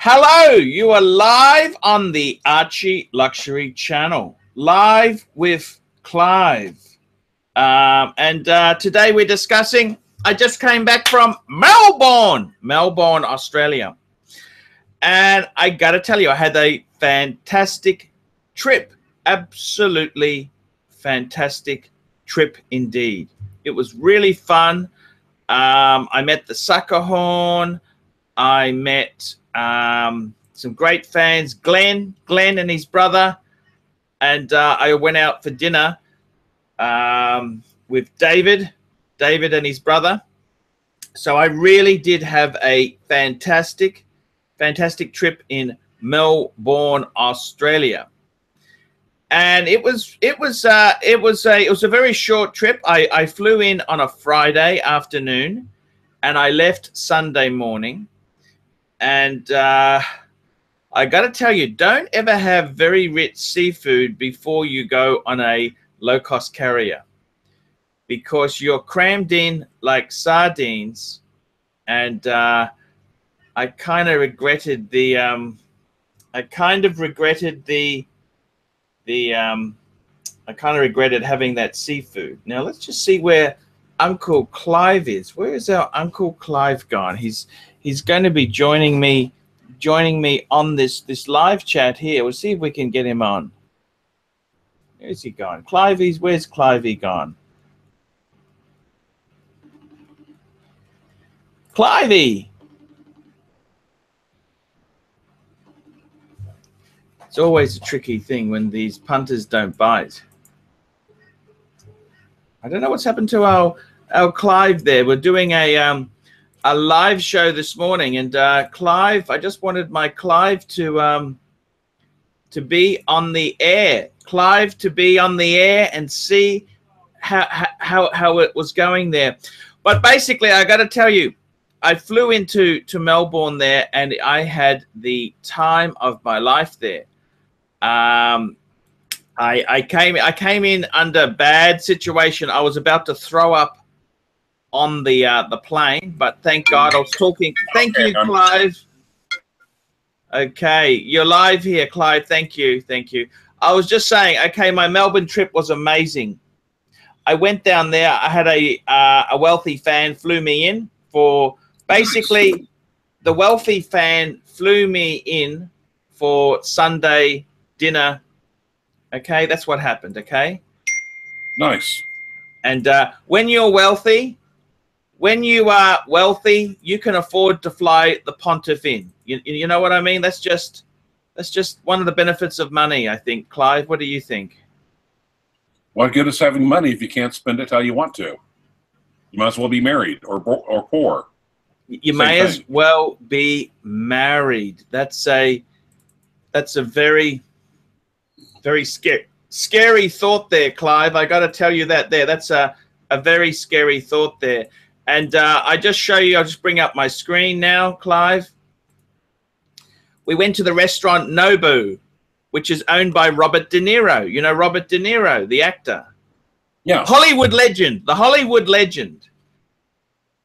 Hello, you are live on the ArchieLuxury channel, live with Clive. Today we're discussing, I just came back from Melbourne, Australia. And I got to tell you, I had a fantastic trip, absolutely fantastic trip indeed. It was really fun. I met the sucker horn. I met some great fans, Glenn and his brother, and I went out for dinner with David and his brother. So I really did have a fantastic trip in Melbourne, Australia, and it was a very short trip. I flew in on a Friday afternoon, and I left Sunday morning. And I got to tell you, don't ever have very rich seafood before you go on a low-cost carrier, because you're crammed in like sardines. And I kind of regretted the I kind of regretted having that seafood. Now let's just see where Uncle Clive is. Where is our Uncle Clive gone? He's going to be joining me on this live chat here. We'll see if we can get him on. Where's he gone? Where's Clivey gone? Clivey! It's always a tricky thing when these punters don't bite. I don't know what's happened to our Clive there. We're doing a live show this morning, and Clive, I just wanted my Clive to be on the air. Clive to be on the air and see how it was going there. But basically, I got to tell you, I flew into Melbourne there, and I had the time of my life there. I came in under bad situation. I was about to throw up on the plane, but thank God I was talking. Thank you, Clive. Okay, you're live here, Clive. Thank you. I was just saying, okay, my Melbourne trip was amazing. I went down there. I had a wealthy fan flew me in for basically the wealthy fan flew me in for Sunday dinner. Okay, that's what happened. Okay, nice. And when you're wealthy. When you are wealthy, you can afford to fly the pontiff in. You know what I mean? That's just one of the benefits of money, I think. Clive, what do you think? What good is having money if you can't spend it how you want to? You might as well be married or poor. You may as well be married. That's a very scary thought there, Clive. I got to tell you that there. That's a very scary thought there. And I'll just bring up my screen now, Clive. We went to the restaurant Nobu, which is owned by Robert De Niro. You know Robert De Niro, the actor? Yeah. Hollywood legend, the Hollywood legend.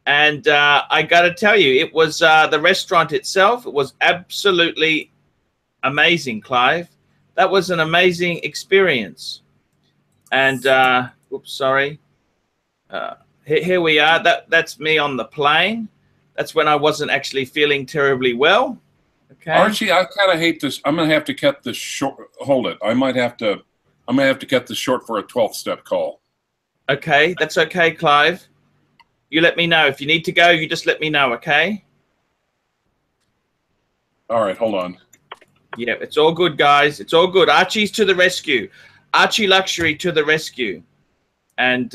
And I got to tell you, it was the restaurant itself. It was absolutely amazing, Clive. That was an amazing experience. And, oops, sorry. Here we are. That's me on the plane. That's when I wasn't actually feeling terribly well. Okay. Archie, I kind of hate this. I'm gonna have to cut this short. Hold it. I'm gonna have to cut this short for a 12th step call. Okay, that's okay, Clive. You let me know if you need to go. You just let me know. Okay. All right. Hold on. Yeah, it's all good, guys. It's all good. Archie's to the rescue. ArchieLuxury to the rescue. And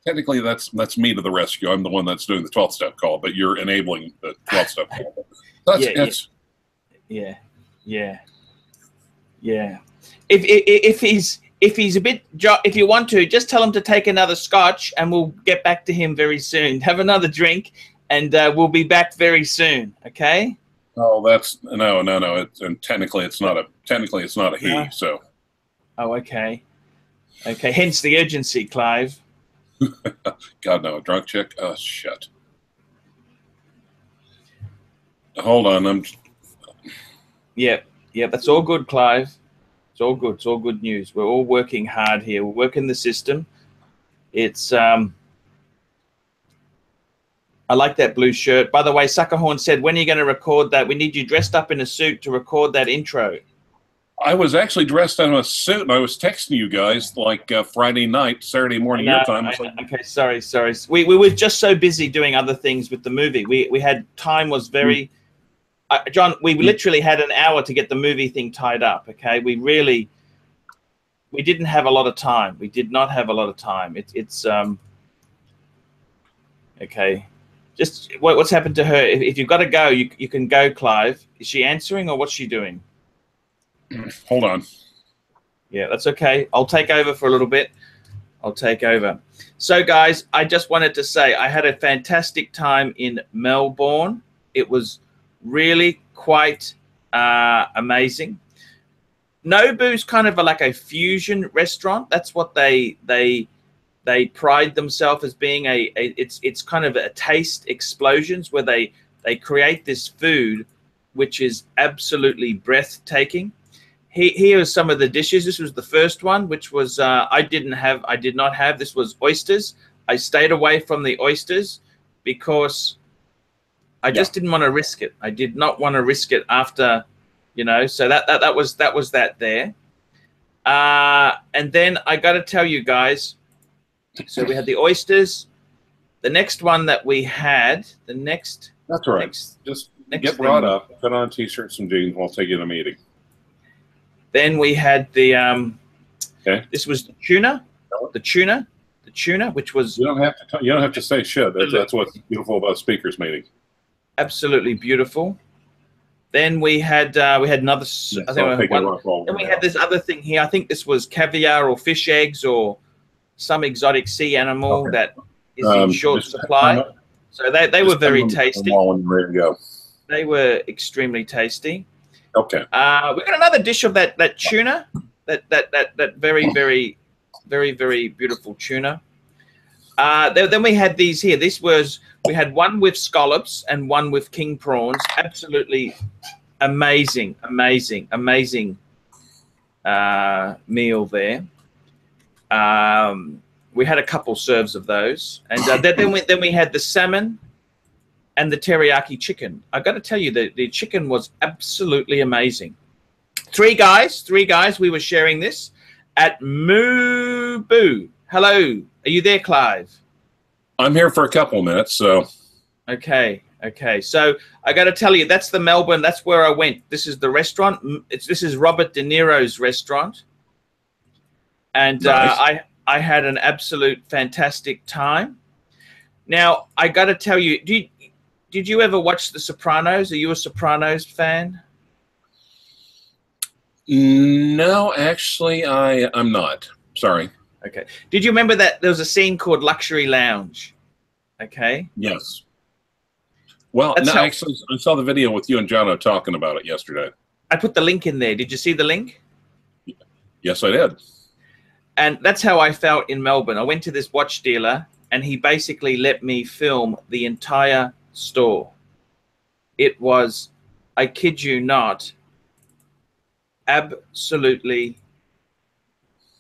technically, that's me to the rescue. I'm the one that's doing the 12th step call, but you're enabling the 12th step call. Yeah. If he's a bit, if you want to, just tell him to take another scotch, and we'll get back to him very soon. Have another drink, and we'll be back very soon. Okay. Oh, that's no. And technically, it's not a he. No. So. Oh, okay. Okay. Hence the urgency, Clive. God, no, a drunk chick. Oh, shit. Hold on, Yeah, yeah, that's all good, Clive. It's all good. It's all good news. We're all working hard here. We're working the system. It's I like that blue shirt. By the way, Suckerhorn said, when are you going to record that? We need you dressed up in a suit to record that intro. I was actually dressed in a suit, and I was texting you guys like Friday night, Saturday morning your time. Okay, sorry. We were just so busy doing other things with the movie. We had time was very... John, we literally had an hour to get the movie thing tied up, okay? We didn't have a lot of time. We did not have a lot of time. It's okay. Just what's happened to her? If you've got to go, you can go, Clive. Is she answering or what's she doing? Hold on. Yeah, that's okay. I'll take over for a little bit. I'll take over. So, guys, I just wanted to say I had a fantastic time in Melbourne. It was really quite amazing. Nobu's kind of like a fusion restaurant. That's what they pride themselves as being it's kind of a taste explosions where they create this food which is absolutely breathtaking. Here are some of the dishes. This was the first one, which was I did not have. This was oysters. I stayed away from the oysters because I just didn't want to risk it. I did not want to risk it after, you know. So that was that there. And then I got to tell you guys. So we had the oysters. The next one that we had, that's right. Just get brought up, put on a t-shirt, some jeans, we'll take you to a meeting. Then we had the this was the tuna, which was you don't have to say shit. That's what's beautiful about speakers meeting. Absolutely beautiful. Then we had another. Yes, I think then we had this other thing here. I think this was caviar or fish eggs or some exotic sea animal that is in short supply. So they were very tasty. Ready to go. They were extremely tasty. Okay. We got another dish of that tuna, that very very beautiful tuna. Then we had these here. We had one with scallops and one with king prawns. Absolutely amazing meal there. We had a couple serves of those, and then we had the salmon and the teriyaki chicken. I got to tell you, the chicken was absolutely amazing. Three guys, we were sharing this at Nobu. Hello, are you there, Clive? I'm here for a couple of minutes, so. Okay. So I got to tell you, that's the Melbourne. That's where I went. This is the restaurant. This is Robert De Niro's restaurant, and nice. I had an absolute fantastic time. Now I got to tell you, did you ever watch The Sopranos? Are you a Sopranos fan? No, actually, I'm not. Sorry. Okay. Did you remember that there was a scene called Luxury Lounge? Okay. Yes. Well, actually, I saw the video with you and Jono talking about it yesterday. I put the link in there. Did you see the link? Yes, I did. And that's how I felt in Melbourne. I went to this watch dealer, and he basically let me film the entire store. It was, I kid you not, absolutely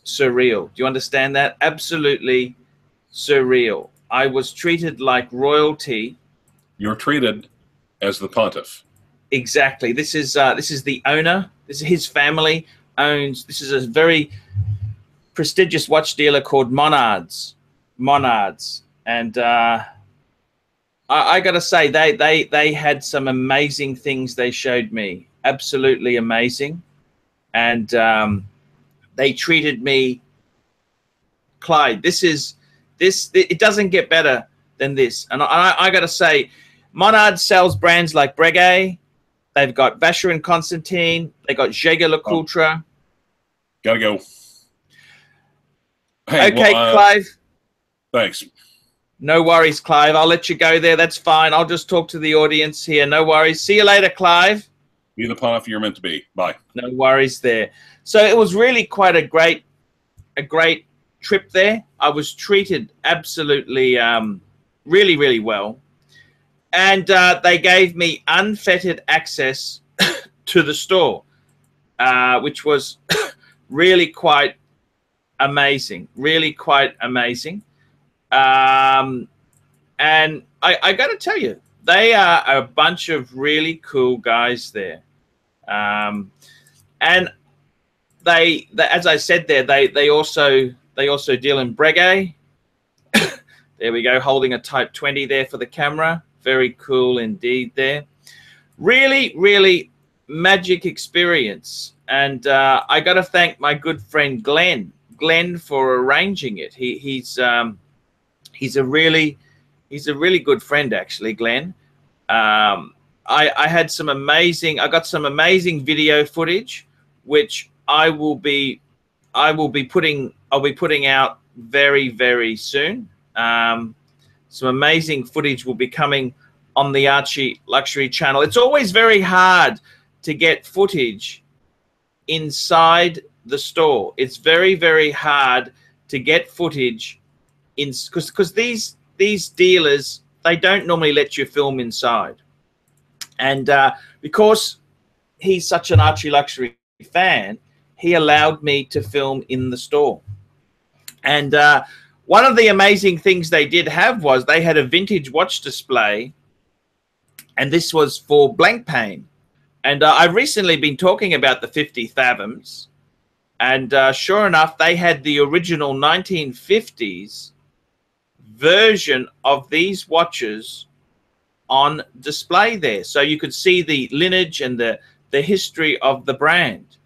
surreal. Do you understand that? Absolutely surreal. I was treated like royalty. You're treated as the pontiff. Exactly. This is the owner. This is his family owns. This is a very prestigious watch dealer called Monards, and I got to say they had some amazing things they showed me. Absolutely amazing, and they treated me. Clyde, it doesn't get better than this. And I got to say, Monard sells brands like Breguet. They've got Vacheron and Constantine. They got Jaeger-LeCoultre. Gotta go. Hey, okay, well, Clive. Thanks. No worries, Clive. I'll let you go there. That's fine. I'll just talk to the audience here. No worries. See you later, Clive. Be the pontiff you're meant to be. Bye. No worries there. So it was really quite a great trip there. I was treated absolutely really, really well. And they gave me unfettered access to the store, which was really quite amazing, really quite amazing. And I got to tell you, they are a bunch of really cool guys there. And they as I said there, they also deal in Breguet. There we go, holding a Type 20 there for the camera. Very cool indeed there. Really, really magic experience. And I got to thank my good friend Glenn for arranging it. He's a really good friend, actually, Glenn. I got some amazing video footage, which I'll be putting out very, very soon. Some amazing footage will be coming on the ArchieLuxury channel. It's always very hard to get footage inside the store. It's very, very hard to get footage because these dealers, they don't normally let you film inside. And because he's such an ArchieLuxury fan, he allowed me to film in the store. And one of the amazing things they did have was they had a vintage watch display, and this was for blank pane. And I've recently been talking about the 50 Fathoms, and sure enough, they had the original 1950s version of these watches on display there. So you could see the lineage and the history of the brand.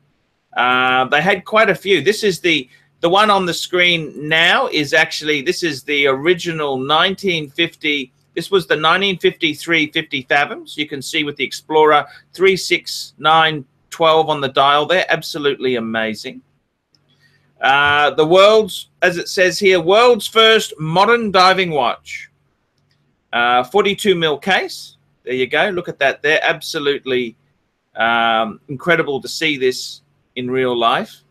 They had quite a few. This is the one on the screen now is actually, this is the original 1950. This was the 1953 50 Fathoms. You can see with the Explorer 36912 on the dial there. Absolutely amazing. The world's, as it says here, world's first modern diving watch. 42 mil case. There you go. Look at that there. Absolutely incredible to see this in real life.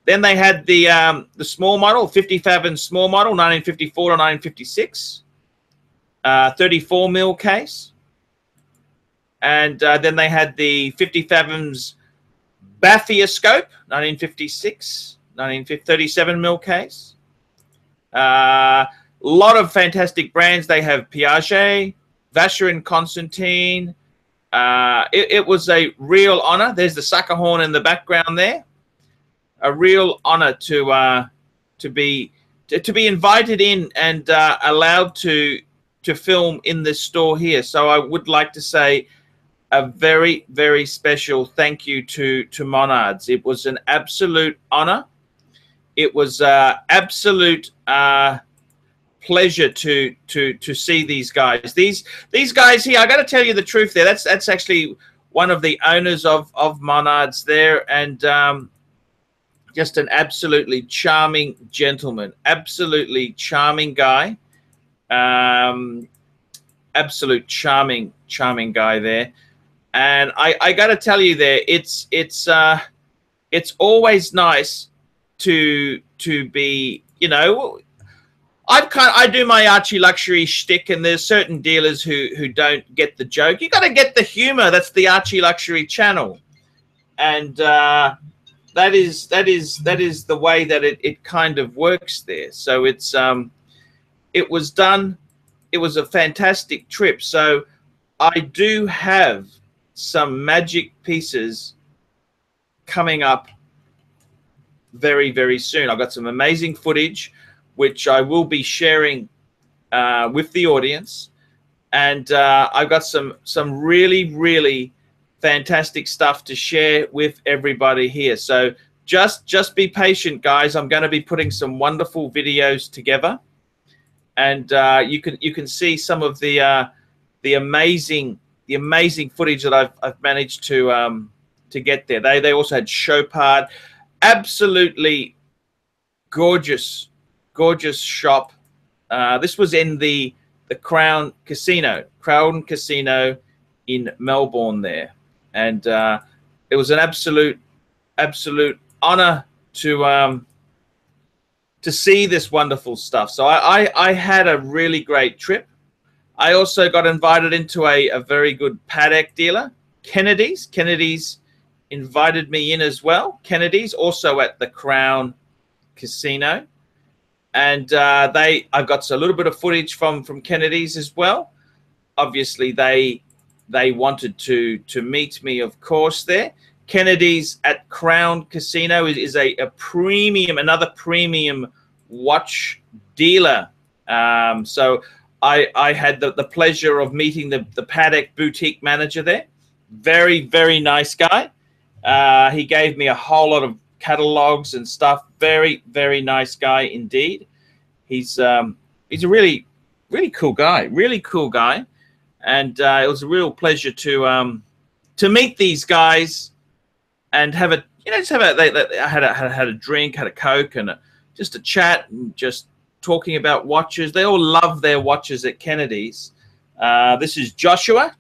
Then they had the small model, 50 Fathoms small model, 1954 to 1956, 34 mil case. And then they had the 50 Fathoms bathyoscope, 1956, 37 mil case. A lot of fantastic brands. They have Piaget, Vacherin Constantin. It was a real honor. There's the sucker horn in the background there. A real honor to be invited in and allowed to film in this store here. So I would like to say a very, very special thank you to Monards. It was an absolute honor. It was absolute pleasure to see these guys. These guys here, I got to tell you the truth there. That's actually one of the owners of Monards there, and just an absolutely charming gentleman, absolutely charming guy, absolute charming guy there. And I got to tell you there, it's always nice to be, you know, I do my ArchieLuxury shtick, and there's certain dealers who don't get the joke. You got to get the humor. That's the ArchieLuxury channel, and that is the way that it kind of works there. So it's it was done. It was a fantastic trip. So I do have some magic pieces coming up very, very soon. I've got some amazing footage which I will be sharing with the audience, and I've got some really, really fantastic stuff to share with everybody here. So just be patient, guys. I'm going to be putting some wonderful videos together, and you can see some of the amazing footage that I've managed to get there. They also had Chopard, absolutely gorgeous shop. This was in the Crown Casino in Melbourne there, and it was an absolute honor to see this wonderful stuff. So I had a really great trip. I also got invited into a very good paddock dealer, Kennedy's. Kennedy's invited me in as well. Kennedy's also at the Crown Casino, and I've got a little bit of footage from Kennedy's as well. Obviously, they wanted to meet me, of course. There, Kennedy's at Crown Casino is a premium, another premium watch dealer. So I had the pleasure of meeting the Patek boutique manager there. Very, very nice guy. He gave me a whole lot of catalogs and stuff. Very, very nice guy indeed. He's a really, really cool guy. Really cool guy. And it was a real pleasure to meet these guys and have a, you know, just have a, I had a drink, had a Coke, and just a chat, and just talking about watches. They all love their watches at Kennedy's. This is Joshua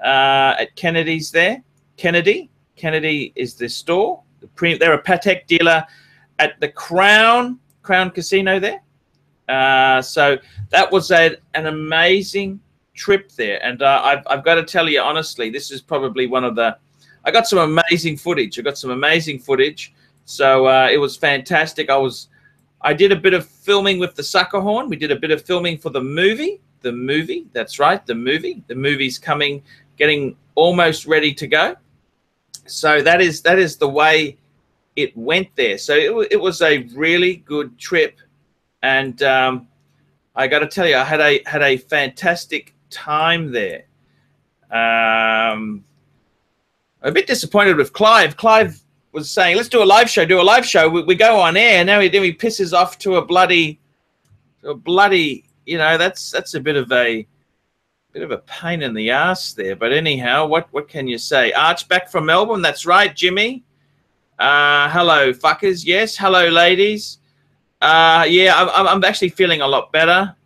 at Kennedy's there. Kennedy is the store. They're a Patek dealer at the Crown Casino there. So that was an amazing trip there, and I've got to tell you honestly, this is probably one of the. I got some amazing footage. So it was fantastic. I did a bit of filming with the sucker horn. We did a bit of filming for the movie. That's right, the movie. The movie's coming, getting almost ready to go. So that is the way it went there. So it was a really good trip, and I got to tell you, I had a fantastic time there. I'm a bit disappointed with Clive. Clive was saying, "Let's do a live show. We go on air." Now he pisses off to a bloody. You know, that's a bit of a pain in the ass there. But anyhow, what can you say? Arch back from Melbourne. That's right, Jimmy. Hello, fuckers. Yes, hello, ladies. Yeah, I'm actually feeling a lot better.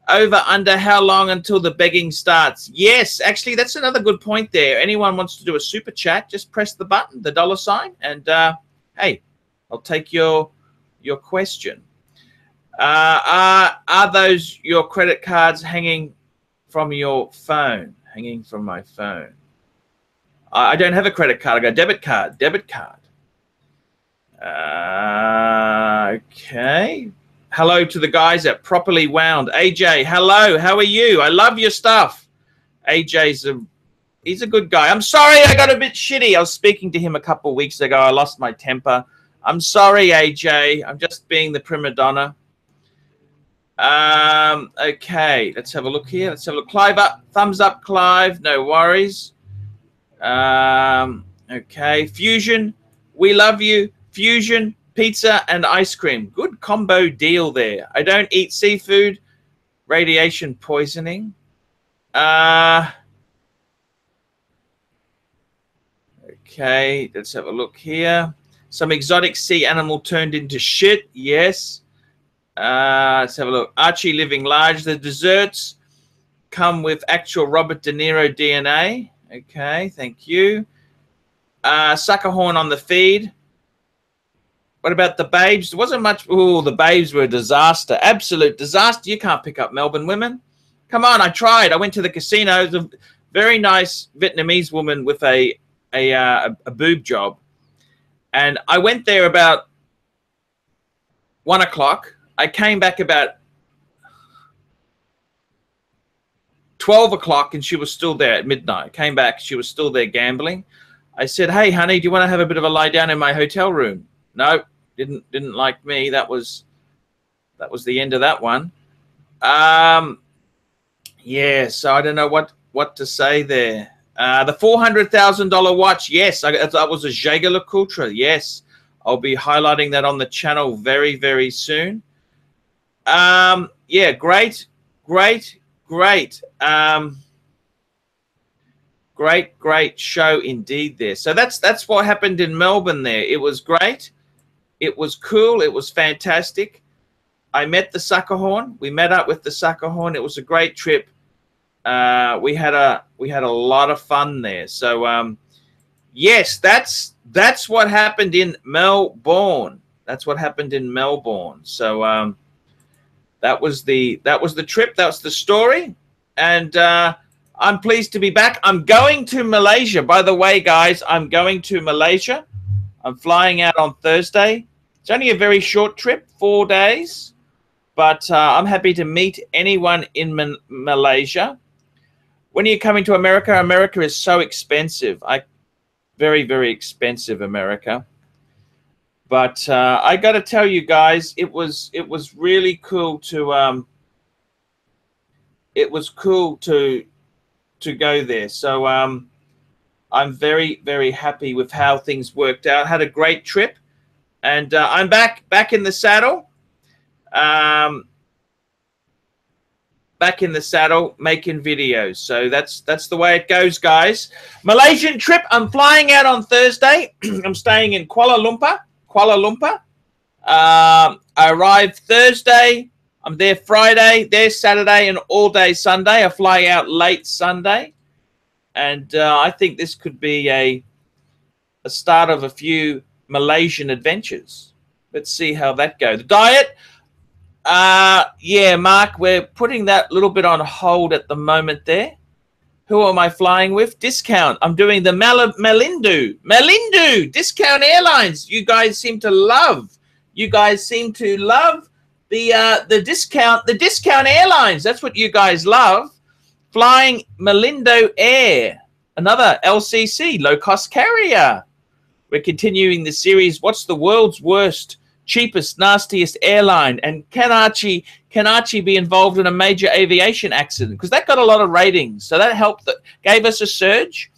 Over, under, how long until the begging starts? Yes, actually, that's another good point there. Anyone wants to do a super chat, just press the button, the $sign, and hey, I'll take your question. Are those your credit cards hanging from your phone? Hanging from my phone. I don't have a credit card. I got a debit card. Okay. Hello to the guys at Properly Wound. AJ, hello. How are you? I love your stuff. He's a good guy. I'm sorry I got a bit shitty. I was speaking to him a couple of weeks ago. I lost my temper. I'm sorry, AJ. I'm just being the prima donna. Okay, let's have a look here. Let's have a look. Clive up. Thumbs up, Clive. No worries. Okay. Fusion, we love you. Fusion, pizza and ice cream. Good combo deal there. I don't eat seafood. Radiation poisoning. Okay, let's have a look here. Some exotic sea animal turned into shit. Yes. Let's have a look. Archie living large. The desserts come with actual Robert De Niro DNA. Okay, thank you. Sucker horn on the feed. What about the babes? There wasn't much. Oh, the babes were a disaster. Absolute disaster. You can't pick up Melbourne women. Come on, I tried. I went to the casino. It was a very nice Vietnamese woman with a boob job. And I went there about 1 o'clock. I came back about 12 o'clock and she was still there at midnight. I came back. She was still there gambling. I said, "Hey, honey, do you want to have a bit of a lie down in my hotel room?" No, didn't like me. That was the end of that one. Yeah, so I don't know what to say there. The $400,000 watch. Yes, that was a JEWELLERY. Yes, I'll be highlighting that on the channel very, very soon. Yeah, great. Great show indeed there. So that's what happened in Melbourne there. It was great. It was cool. It was fantastic. I met the sucker horn. We met up with the sucker horn. It was a great trip. We had a lot of fun there. So yes, that's what happened in Melbourne. That's what happened in Melbourne. So that was the trip. That was the story. And I'm pleased to be back. I'm going to Malaysia. By the way, guys, I'm going to Malaysia. I'm flying out on Thursday. It's only a very short trip, 4 days. But I'm happy to meet anyone in Malaysia. When are you coming to America? America is so expensive. Very, very expensive, America. But I got to tell you guys, it was really cool to go there. So I'm very, very happy with how things worked out. Had a great trip, and I'm back in the saddle. Back in the saddle making videos. So that's the way it goes, guys. Malaysian trip. I'm flying out on Thursday. I'm staying in Kuala Lumpur. I arrive Thursday. I'm there Friday, there Saturday, and all day Sunday. I fly out late Sunday, and I think this could be a start of a few Malaysian adventures. Let's see how that goes. The diet, yeah, Mark, we're putting that little bit on hold at the moment there. Who am I flying with? Discount. I'm doing the Melindu Discount Airlines. You guys seem to love. You guys seem to love the discount airlines. That's what you guys love. Flying Melindo Air, another LCC, low-cost carrier. We're continuing the series, what's the world's worst, cheapest, nastiest airline? And can Archie be involved in a major aviation accident? Because that got a lot of ratings. So that helped, that gave us a surge.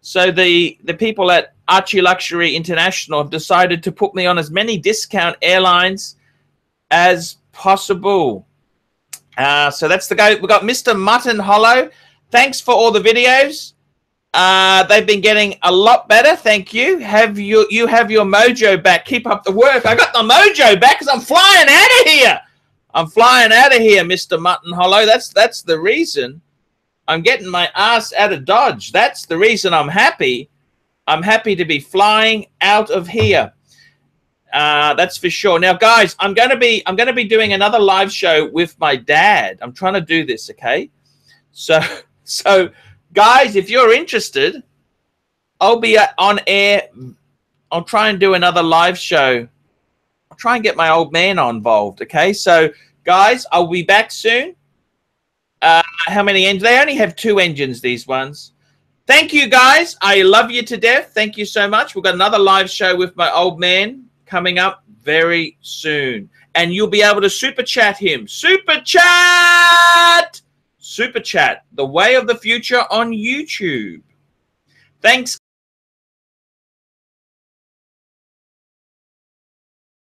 So the people at ArchieLuxury International have decided to put me on as many discount airlines as possible. So that's the go. We've got Mr. Mutton Hollow. Thanks for all the videos. They've been getting a lot better. Thank you. You have your mojo back. Keep up the work. I got the mojo back because I'm flying out of here. I'm flying out of here, Mr. Mutton Hollow. That's the reason. I'm getting my ass out of Dodge. That's the reason I'm happy. I'm happy to be flying out of here. That's for sure. Now, guys, I'm going to be doing another live show with my dad. I'm trying to do this, okay? So guys, if you're interested, I'll be on air. I'll try and do another live show. I'll try and get my old man involved, okay? So, guys, I'll be back soon. How many engines? They only have 2 engines, these ones. Thank you, guys. I love you to death. Thank you so much. We've got another live show with my old man coming up very soon. And you'll be able to super chat him. Super chat! Super chat. The way of the future on YouTube. Thanks.